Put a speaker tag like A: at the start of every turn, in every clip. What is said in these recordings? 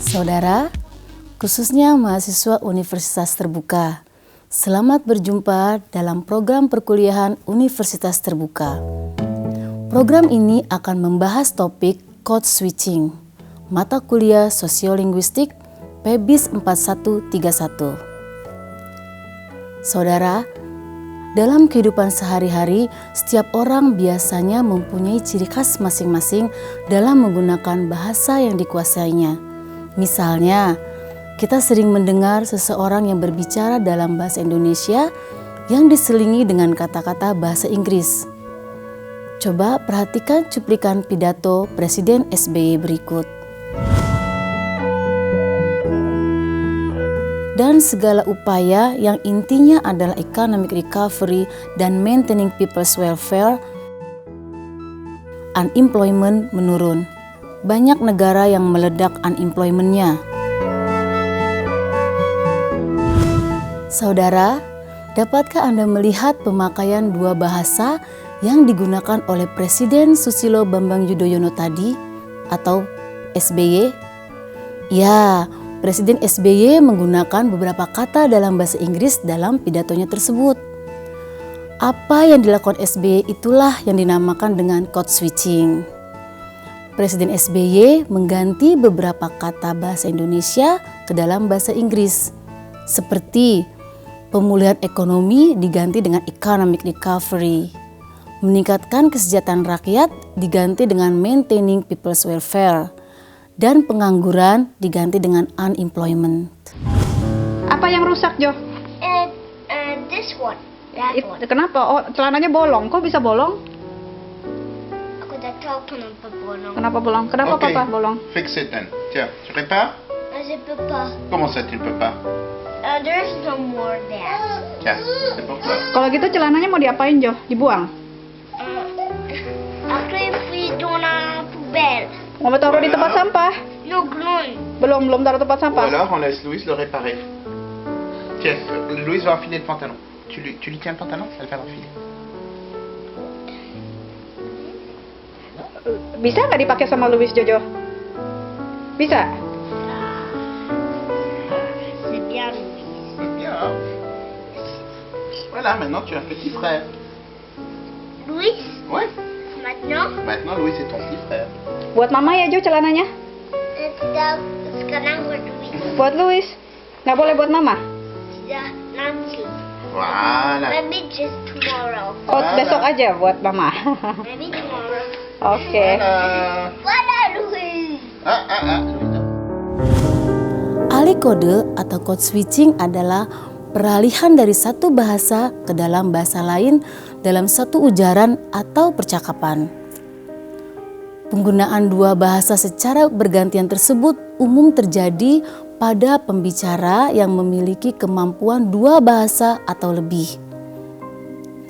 A: Saudara, khususnya mahasiswa Universitas Terbuka, selamat berjumpa dalam program perkuliahan Universitas Terbuka. Program ini akan membahas topik code switching, mata kuliah Sosiolinguistik PEBIS 4131. Saudara, dalam kehidupan sehari-hari, setiap orang biasanya mempunyai ciri khas masing-masing dalam menggunakan bahasa yang dikuasainya. Misalnya, kita sering mendengar seseorang yang berbicara dalam bahasa Indonesia yang diselingi dengan kata-kata bahasa Inggris. Coba perhatikan cuplikan pidato Presiden SBY berikut. Dan segala upaya yang intinya adalah economic recovery dan maintaining people's welfare, unemployment menurun. Banyak negara yang meledak unemployment-nya. Saudara, dapatkah Anda melihat pemakaian dua bahasa yang digunakan oleh Presiden Susilo Bambang Yudhoyono tadi atau SBY? Ya, Presiden SBY menggunakan beberapa kata dalam bahasa Inggris dalam pidatonya tersebut. Apa yang dilakukan SBY itulah yang dinamakan dengan code switching. Presiden SBY mengganti beberapa kata bahasa Indonesia ke dalam bahasa Inggris, seperti pemulihan ekonomi diganti dengan economic recovery, meningkatkan kesejahteraan rakyat diganti dengan maintaining people's welfare, dan pengangguran diganti dengan unemployment.
B: Apa yang rusak, Jo?
C: This one. That one.
B: Kenapa? Oh, celananya bolong. Kok bisa bolong?
C: Aku dah tahu kenapa bolong.
B: Kenapa bolong? Kenapa
D: Ok,
B: Papa bolong?
D: fix it then. Tiens, tu répares?
C: Je peux pas.
D: Comment ça tu ne peux pas?
C: There's no more there.
D: Tiens, c'est pour toi.
B: Kalau gitu celananya mau diapain, Jo? Dibuang?
C: Après, puis dans la poubelle.
B: Mau taruh di tempat sampah?
C: No, belum.
B: Belum taruh tempat
D: Ou
B: sampah.
D: alors on laisse Louise le réparer. Tiens, Louise va enfiler le pantalon. Tu lui tiens le pantalon, elle va l'enfiler.
B: Bisa nggak dipakai sama Louis, Jojo? Bisa?
C: C'est bien, Louis.
D: C'est bien, hein? Voilà, maintenant tu as un petit frère.
C: Louis,
D: Ouais,
C: maintenant,
D: maintenant Louise est ton petit frère.
B: Buat Mama ya, Jo, celananya?
C: tidak sekarang buat Louis.
B: Buat Louis? Nggak boleh buat Mama?
C: Tidak nanti.
D: Voilà.
C: Maybe just tomorrow.
B: Oh,
D: Voilà.
B: besok aja buat Mama.
C: Maybe tomorrow.
B: Oke.
D: Voilà.
C: Voilà, Louis.
D: Louise.
A: Alih kode atau code switching adalah peralihan dari satu bahasa ke dalam bahasa lain dalam satu ujaran atau percakapan. Penggunaan dua bahasa secara bergantian tersebut umum terjadi pada pembicara yang memiliki kemampuan dua bahasa atau lebih.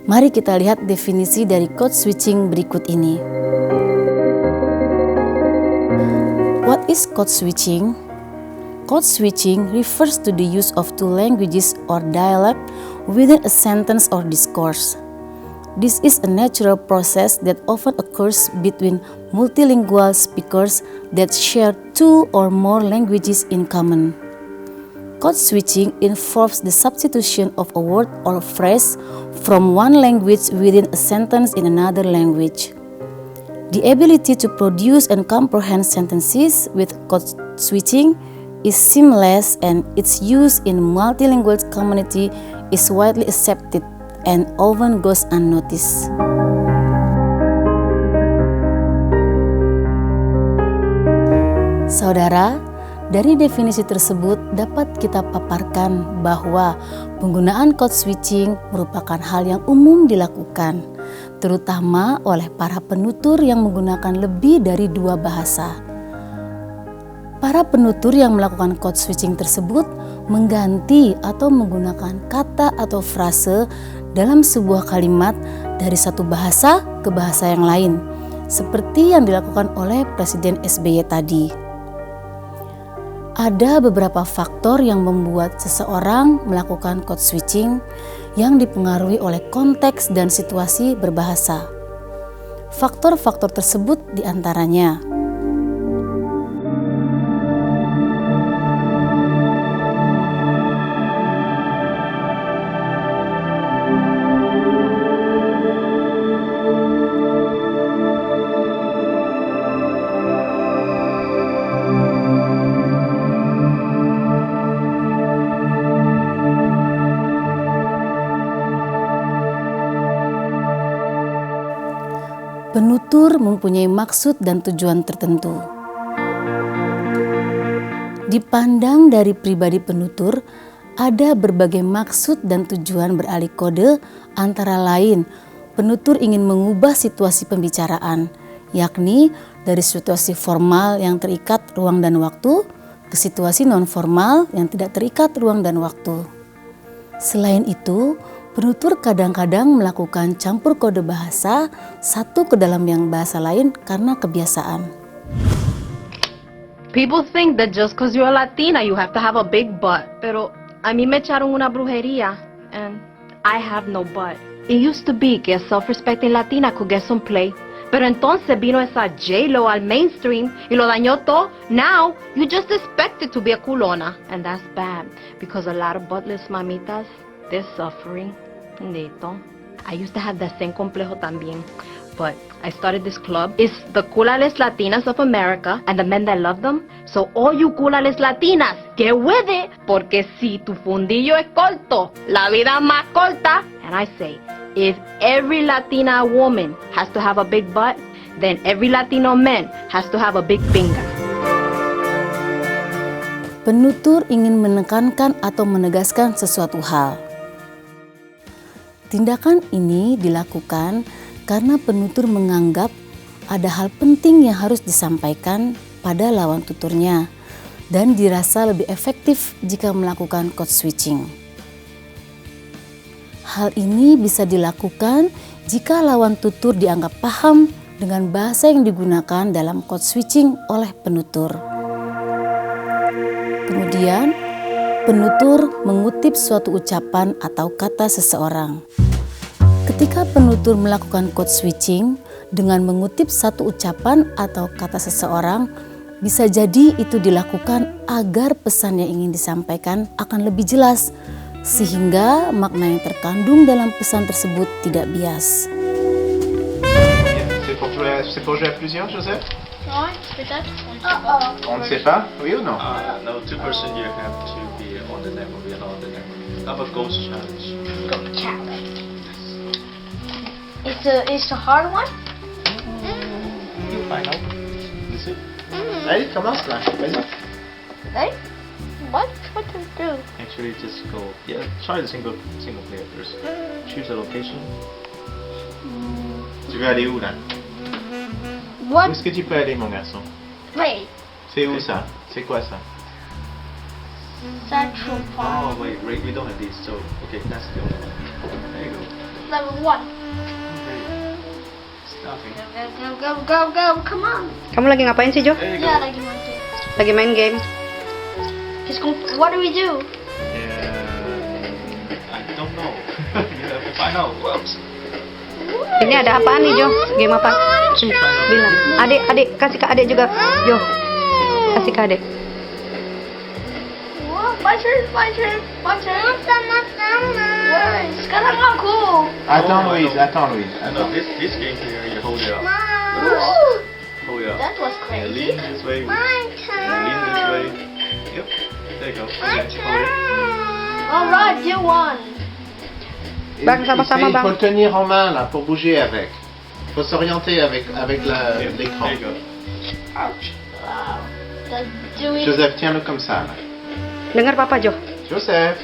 A: Mari kita lihat definisi dari code switching berikut ini. What is code switching? Code switching refers to the use of two languages or dialect within a sentence or discourse. This is a natural process that often occurs between multilingual speakers that share two or more languages in common. Code switching involves the substitution of a word or phrase from one language within a sentence in another language. The ability to produce and comprehend sentences with code switching is seamless, and its use in multilingual community is widely accepted and often goes unnoticed. Saudara, dari definisi tersebut dapat kita paparkan bahwa penggunaan code switching merupakan hal yang umum dilakukan, terutama oleh para penutur yang menggunakan lebih dari dua bahasa. Para penutur yang melakukan code switching tersebut mengganti atau menggunakan kata atau frase dalam sebuah kalimat dari satu bahasa ke bahasa yang lain, seperti yang dilakukan oleh Presiden SBY tadi. Ada beberapa faktor yang membuat seseorang melakukan code switching. yang dipengaruhi oleh konteks dan situasi berbahasa. Faktor-faktor tersebut diantaranya: penutur mempunyai maksud dan tujuan tertentu. Dipandang dari pribadi penutur, ada berbagai maksud dan tujuan beralih kode, antara lain penutur ingin mengubah situasi pembicaraan, yakni dari situasi formal yang terikat ruang dan waktu ke situasi non-formal yang tidak terikat ruang dan waktu. Selain itu, penutur kadang-kadang melakukan campur kode bahasa satu ke dalam yang bahasa lain karena kebiasaan.
E: People think that just because you're Latina, you have to have a big butt. Pero a mí me echaron una brujería, and I have no butt. It used to be que a self-respecting Latina could get some play. Pero entonces vino esa J-Lo al mainstream y lo dañó todo. Now, you just expected to be a culona. And that's bad, because a lot of buttless mamitas, they're suffering. Nito. I used to have that same complejo también. But I started this club. It's the culales Latinas of America and the men that love them. So all you culales Latinas, get with it. Porque si tu fundillo es corto, la vida es más corta. And I say, if every Latina woman has to have a big butt, then every Latino man has to have a big finger.
A: Penutur ingin menekankan atau menegaskan sesuatu hal. Tindakan ini dilakukan karena penutur menganggap ada hal penting yang harus disampaikan pada lawan tuturnya dan dirasa lebih efektif jika melakukan code switching. Hal ini bisa dilakukan jika lawan tutur dianggap paham dengan bahasa yang digunakan dalam code switching oleh penutur. Kemudian, penutur mengutip suatu ucapan atau kata seseorang. Ketika penutur melakukan code switching dengan mengutip satu ucapan atau kata seseorang, bisa jadi itu dilakukan agar pesan yang ingin disampaikan akan lebih jelas, sehingga makna yang terkandung dalam pesan tersebut tidak bias.
D: C'est pour jouer à plusieurs, Joseph?
C: Ouais, peut-être.
D: On ne sait pas? Oui ou non?
F: No, two person you have to be on the level, we are on the level. How about ghost challenge?
C: Go challenge. It's a hard one?
D: You find out. Ici. Allez, commence là. Vas-y.
C: Right? What to do?
F: Actually, just go. Yeah, try the single player first. Choose a location.
D: Tu veux aller où là? Où
C: What?
D: est-ce que tu peux aller, mon garçon?
C: Wait.
D: C'est où ça? C'est quoi ça?
C: Central Park.
F: Oh wait, we don't have these. So okay, that's the only one. There you go.
C: Level 1.
F: Okay. Starting.
C: Go. Come on.
B: Kamu lagi ngapain sih, Jo?
F: There you
C: Yeah,
F: go.
C: like you want to.
B: Lagi main game.
C: What do we do?
F: Yeah, I don't know. You have to find out. Whoops.
B: Ini ada apaan nih, Jo? Game apa? Bilang. Adik, kasih ke adik juga. Jo, kasih ke adik.
C: Whoa, my turn. Wait, sekarang aku.
D: Attends,
F: Oh,
D: Louise,
F: no.
D: attends, Louise.
F: No, this game here, you hold it up.
C: Woo.
F: Hold it up.
C: That was
F: And
C: crazy.
F: lean this way.
C: My
F: And lean this way. Yep. There you go. Okay, hold it.
C: Alright, you won.
B: Bang, sama-sama,
D: Il
B: Bang.
D: faut le tenir en main là pour bouger avec. Il faut s'orienter avec
F: Yep,
D: l'écran.
F: there you go.
C: Ouch. Wow. Let's do it.
D: Joseph, tiens-le comme ça là.
B: Dengar papa, Jo.
D: Joseph.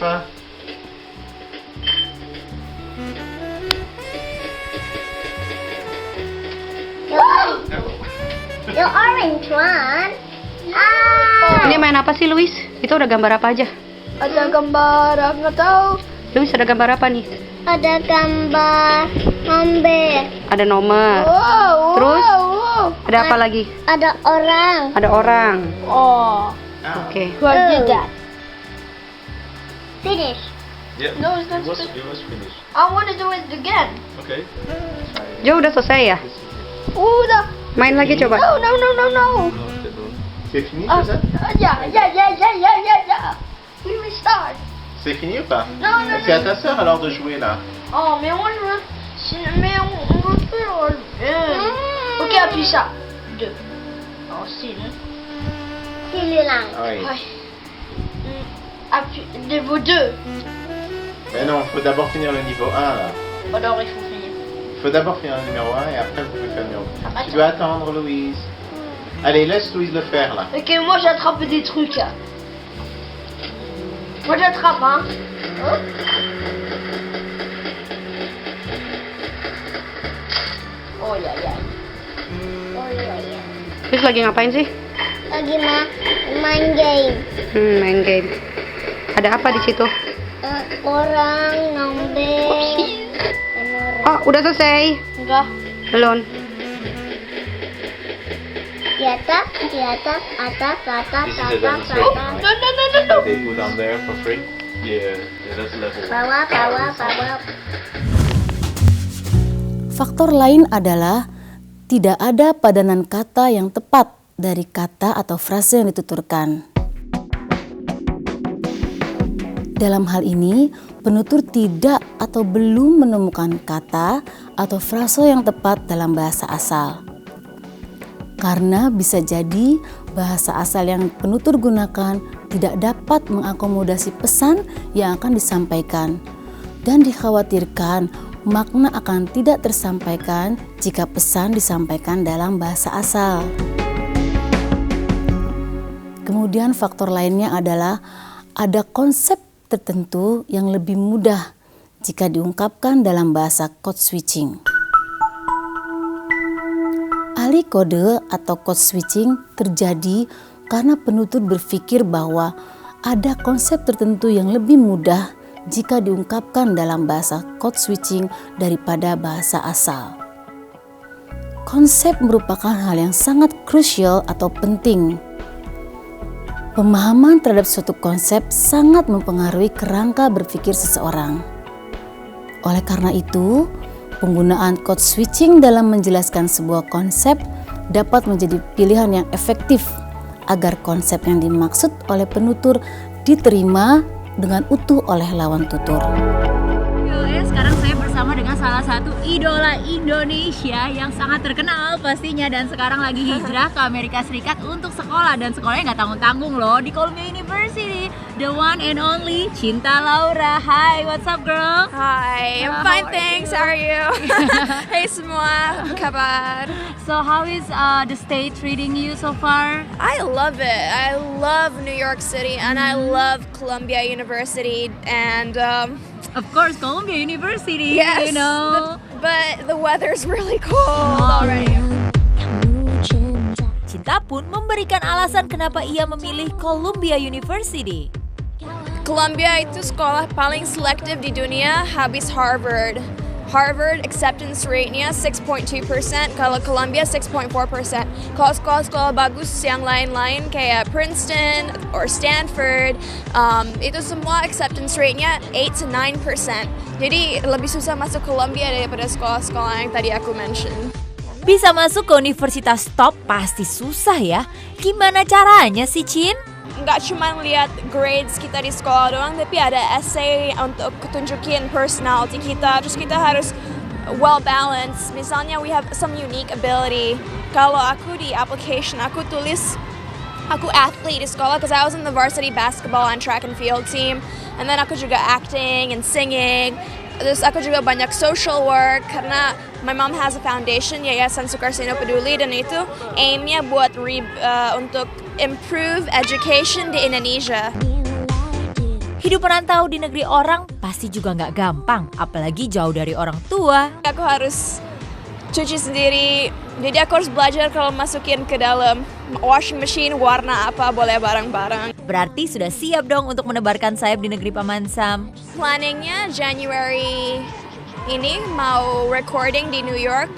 C: Wow. The orange one.
B: Ini main apa sih, Luis? Itu udah gambar apa aja?
C: Ada gambar, nggak tahu.
B: Luis, ada gambar apa nih?
C: Ada gambar nomor.
B: Ada nomor.
C: Wow.
B: Terus?
C: Wow.
B: Ada apa lagi?
C: Ada orang.
B: Ada orang.
C: Oh.
B: Oke.
C: Who did that? Finish.
F: Yeah.
C: No, it's not
F: it was
C: supposed-
F: finished.
C: I want to do it again.
F: Okay.
B: Jo udah selesai ya?
C: Udah.
B: Main lagi coba.
C: No, no, no, no, no.
D: C'est fini,
C: Ah,
D: Joseph?
C: yeah. We restart.
D: C'est fini ou pas?
C: Non, non,
D: C'est à ta sœur alors de jouer là.
C: Oh, mais moi je veux. Mais on veut faire. Ok, appuie ça. 2. Oh, c'est le. C'est le lang.
D: Oui.
C: Appuie. Niveau 2.
D: Mais non, faut d'abord finir le niveau 1 là.
C: Alors il faut finir.
D: Faut d'abord finir le numéro 1 et après vous pouvez faire le numéro 2.
C: Attends.
D: Tu dois attendre Louise. Allez, laisse Louise le faire là.
C: Ok, moi j'attrape des trucs. Moi j'attrape, hein. Oh ya ya. Oh ya ya.
B: Terus lagi ngapain sih?
C: Lagi main game.
B: Main game. Ada apa di situ?
C: Orang ngombe.
B: Oh, udah selesai.
C: Enggak.
B: Belum.
C: Di atas, atas,
F: This is a demonstration.
C: No, no, no, no, no.
F: They go down there for free. Yeah, that's level 1.
C: Bawah.
A: Faktor lain adalah tidak ada padanan kata yang tepat dari kata atau frase yang dituturkan. Dalam hal ini, penutur tidak atau belum menemukan kata atau frase yang tepat dalam bahasa asal. Karena bisa jadi bahasa asal yang penutur gunakan tidak dapat mengakomodasi pesan yang akan disampaikan dan dikhawatirkan makna akan tidak tersampaikan jika pesan disampaikan dalam bahasa asal. Kemudian faktor lainnya adalah ada konsep tertentu yang lebih mudah jika diungkapkan dalam bahasa code switching. Alih kode atau code switching terjadi karena penutur berpikir bahwa ada konsep tertentu yang lebih mudah jika diungkapkan dalam bahasa code switching daripada bahasa asal. Konsep merupakan hal yang sangat krusial atau penting. Pemahaman terhadap suatu konsep sangat mempengaruhi kerangka berpikir seseorang. Oleh karena itu, penggunaan code switching dalam menjelaskan sebuah konsep dapat menjadi pilihan yang efektif agar konsep yang dimaksud oleh penutur diterima dengan utuh oleh lawan tutur.
G: Sekarang saya bersama dengan salah satu idola Indonesia yang sangat terkenal pastinya dan sekarang lagi hijrah ke Amerika Serikat untuk sekolah dan sekolahnya nggak tanggung-tanggung loh di Columbia University. The one and only Cinta Laura. Hi, what's up girl?
H: Hi, I'm fine thanks, how are you? Hey semua, apa kabar?
G: So how is the state treating you so far?
H: I love it. I love New York City and I love Columbia University and
G: Of course, Columbia University,
H: yes,
G: you know.
H: but the weather's really cold already.
I: Cinta pun memberikan alasan kenapa ia memilih Columbia University.
H: Columbia itu sekolah paling selektif di dunia habis Harvard. Harvard acceptance rate-nya 6.2%, kalau Columbia 6.4%. Kalau sekolah-sekolah bagus yang lain-lain kayak Princeton or Stanford, itu semua acceptance rate-nya 8 to 9%. Jadi lebih susah masuk Columbia daripada sekolah-sekolah yang tadi aku mention.
I: Bisa masuk ke universitas top pasti susah ya. Gimana caranya sih, Cin?
H: Nggak cuma lihat grades kita di sekolah doang, tapi ada essay untuk tunjukin personality kita. Terus kita harus well balanced. Misalnya we have some unique ability. Kalau aku di application aku tulis aku athlete di sekolah because I was in the varsity basketball and track and field team. And then aku juga acting and singing. Terus aku juga banyak social work karena my mom has a foundation, Yayasan Sukarsino Peduli, dan itu aimnya buat untuk improve education di Indonesia.
I: Hidup merantau di negeri orang pasti juga nggak gampang, apalagi jauh dari orang tua.
H: Aku harus cuci sendiri, jadi aku harus belajar kalau masukin ke dalam washing machine warna apa boleh barang-barang.
I: Berarti sudah siap dong untuk menebarkan sayap di negeri Paman Sam.
H: Planningnya January ini mau recording di New York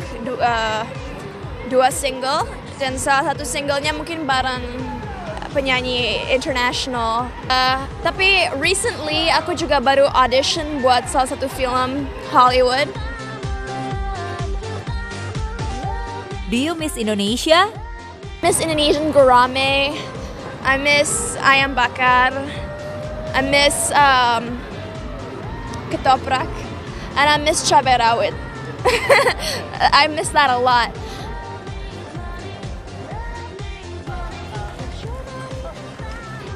H: dua single, dan salah satu singlenya mungkin bareng penyanyi internasional. Tapi recently aku juga baru audition buat salah satu film Hollywood.
I: Do you miss Indonesia?
H: Miss Indonesian gurame. I miss ayam bakar. I miss ketoprak. And I miss cabai rawit. I miss that a lot.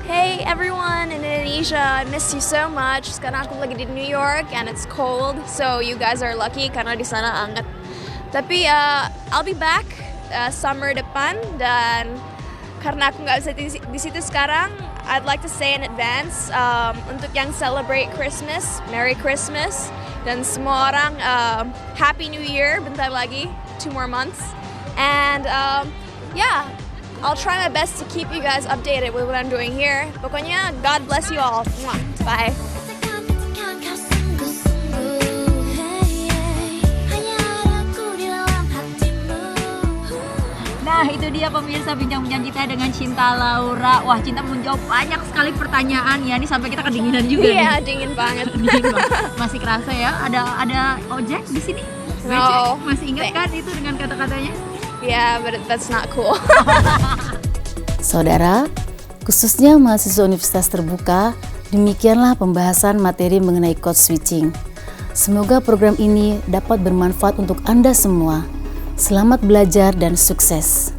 H: Hey everyone in Indonesia, I miss you so much. Sekarang aku lagi di New York and it's cold, so you guys are lucky karena di sana anget. Tapi I'll be back summer depan, dan karena aku nggak bisa di situ sekarang, I'd like to say in advance untuk yang celebrate Christmas, Merry Christmas, dan semua orang Happy New Year bentar lagi, 2 more months, and yeah, I'll try my best to keep you guys updated with what I'm doing here. Pokoknya God bless you all. Mwah. Bye.
G: Nah, itu dia pemirsa bincang-bincang kita dengan Cinta Laura. Wah, Cinta menjawab banyak sekali pertanyaan ya. Ini sampai kita kedinginan juga nih.
H: Iya, dingin banget.
G: Dingin banget. Masih kerasa ya? Ada ojek di sini?
H: No.
G: Masih ingat kan itu dengan kata-katanya?
H: Yeah, but that's not cool.
A: Saudara, khususnya mahasiswa Universitas Terbuka, demikianlah pembahasan materi mengenai code switching. Semoga program ini dapat bermanfaat untuk Anda semua. Selamat belajar dan sukses.